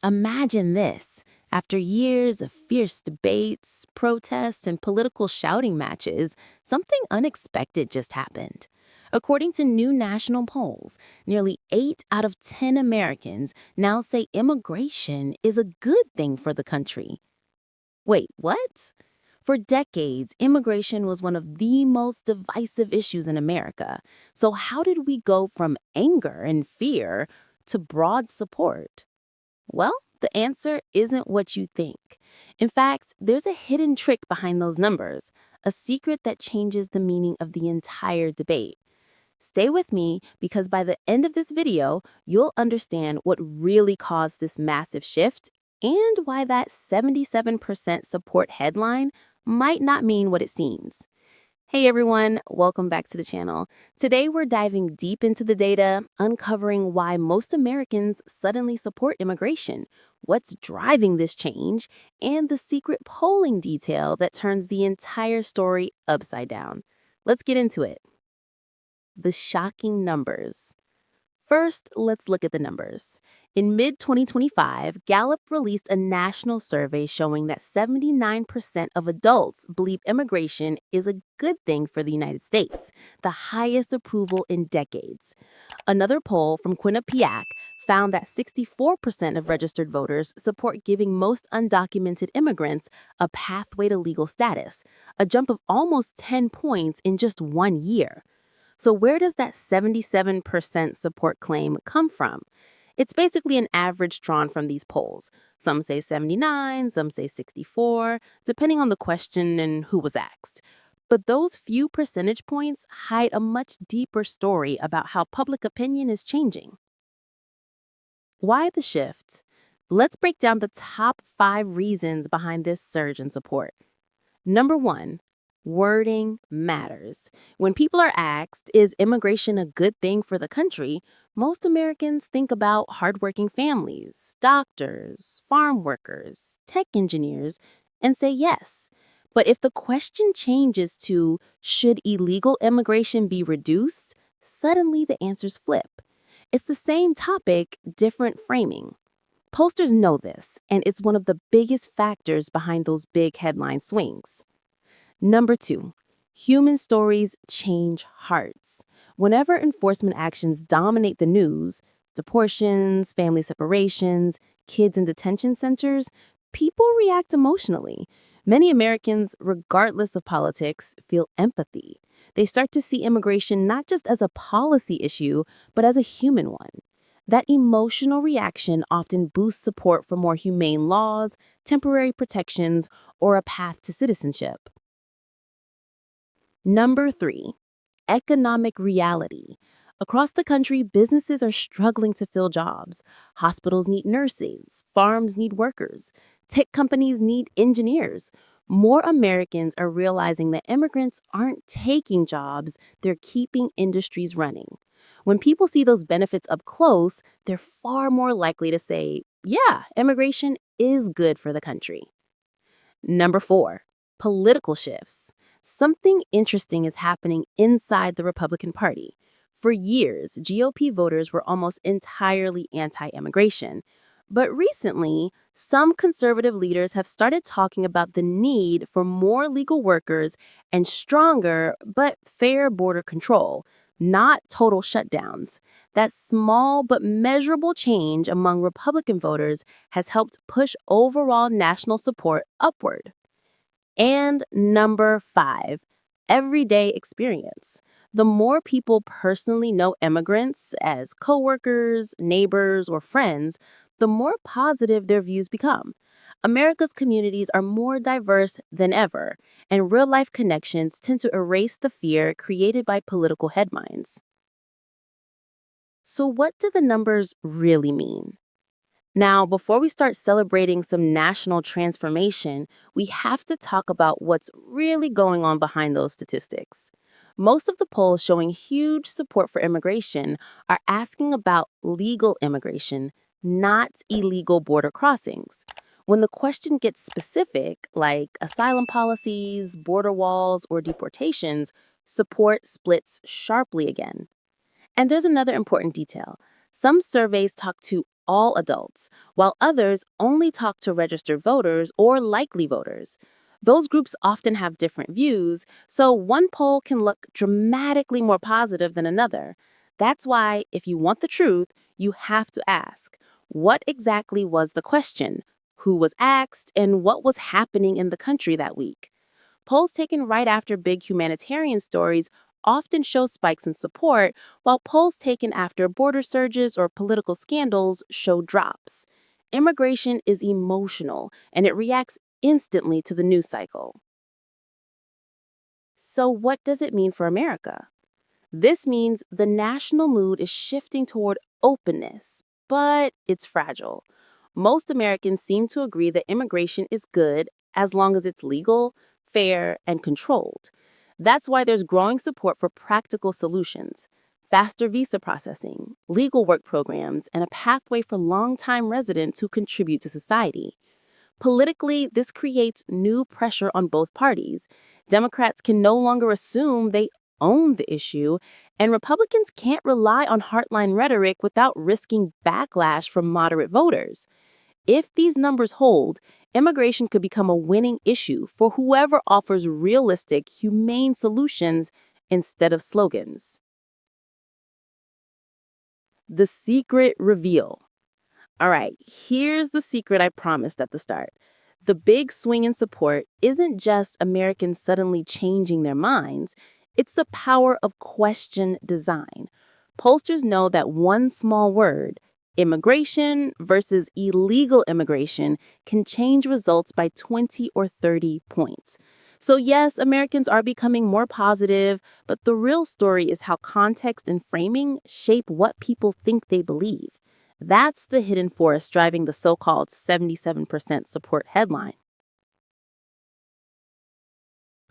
Imagine this. After years of fierce debates, protests, and political shouting matches, something unexpected just happened. According to new national polls, nearly 8 out of 10 Americans now say immigration is a good thing for the country. Wait, what? For decades, immigration was one of the most divisive issues in America. So, how did we go from anger and fear to broad support? Well, the answer isn't what you think. In fact, there's a hidden trick behind those numbers, a secret that changes the meaning of the entire debate. Stay with me because by the end of this video, you'll understand what really caused this massive shift and why that 77% support headline might not mean what it seems. Hey everyone, welcome back to the channel. Today we're diving deep into the data, uncovering why most Americans suddenly support immigration, what's driving this change, and the secret polling detail that turns the entire story upside down. Let's get into it. The shocking numbers. First, let's look at the numbers. In mid-2025, Gallup released a national survey showing that 79% of adults believe immigration is a good thing for the United States, the highest approval in decades. Another poll from Quinnipiac found that 64% of registered voters support giving most undocumented immigrants a pathway to legal status, a jump of almost 10 points in just 1 year. So where does that 77% support claim come from? It's basically an average drawn from these polls. Some say 79, some say 64, depending on the question and who was asked. But those few percentage points hide a much deeper story about how public opinion is changing. Why the shift? Let's break down the top 5 reasons behind this surge in support. Number 1. Wording matters. When people are asked, is immigration a good thing for the country, most Americans think about hardworking families, doctors, farm workers, tech engineers, and say yes. But if the question changes to, should illegal immigration be reduced, suddenly the answers flip. It's the same topic, different framing. Pollsters know this, and it's one of the biggest factors behind those big headline swings. Number 2, human stories change hearts. Whenever enforcement actions dominate the news, deportations, family separations, kids in detention centers, people react emotionally. Many Americans, regardless of politics, feel empathy. They start to see immigration not just as a policy issue, but as a human one. That emotional reaction often boosts support for more humane laws, temporary protections, or a path to citizenship. Number 3, economic reality. Across the country, businesses are struggling to fill jobs. Hospitals need nurses, farms need workers, tech companies need engineers. More Americans are realizing that immigrants aren't taking jobs, they're keeping industries running. When people see those benefits up close, they're far more likely to say, yeah, immigration is good for the country. Number 4, political shifts. Something interesting is happening inside the Republican Party. For years, GOP voters were almost entirely anti-immigration. But recently, some conservative leaders have started talking about the need for more legal workers and stronger but fair border control, not total shutdowns. That small but measurable change among Republican voters has helped push overall national support upward. And number 5, everyday experience. The more people personally know immigrants as coworkers, neighbors, or friends, the more positive their views become. America's communities are more diverse than ever, and real-life connections tend to erase the fear created by political headlines. So what do the numbers really mean? Now, before we start celebrating some national transformation, we have to talk about what's really going on behind those statistics. Most of the polls showing huge support for immigration are asking about legal immigration, not illegal border crossings. When the question gets specific, like asylum policies, border walls, or deportations, support splits sharply again. And there's another important detail. Some surveys talk to all adults, while others only talk to registered voters or likely voters. Those groups often have different views, so one poll can look dramatically more positive than another. That's why, if you want the truth, you have to ask, what exactly was the question? Who was asked, and what was happening in the country that week? Polls taken right after big humanitarian stories often show spikes in support, while polls taken after border surges or political scandals show drops. Immigration is emotional, and it reacts instantly to the news cycle. So, what does it mean for America? This means the national mood is shifting toward openness, but it's fragile. Most Americans seem to agree that immigration is good as long as it's legal, fair, and controlled. That's why there's growing support for practical solutions, faster visa processing, legal work programs, and a pathway for longtime residents who contribute to society. Politically, this creates new pressure on both parties. Democrats can no longer assume they own the issue, and Republicans can't rely on hardline rhetoric without risking backlash from moderate voters. If these numbers hold, immigration could become a winning issue for whoever offers realistic, humane solutions instead of slogans. The secret reveal. All right, here's the secret I promised at the start. The big swing in support isn't just Americans suddenly changing their minds, it's the power of question design. Pollsters know that one small word, immigration versus illegal immigration, can change results by 20 or 30 points. So, yes, Americans are becoming more positive, but the real story is how context and framing shape what people think they believe. That's the hidden force driving the so-called 77% support headline.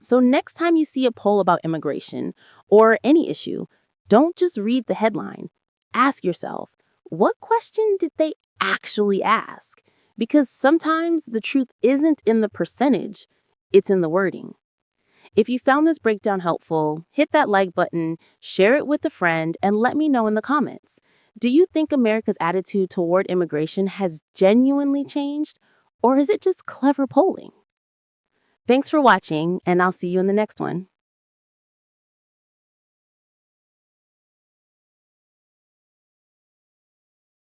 So next time you see a poll about immigration or any issue, don't just read the headline. Ask yourself, what question did they actually ask? Because sometimes the truth isn't in the percentage, it's in the wording. If you found this breakdown helpful, hit that like button, share it with a friend, and let me know in the comments. Do you think America's attitude toward immigration has genuinely changed, or is it just clever polling? Thanks for watching, and I'll see you in the next one.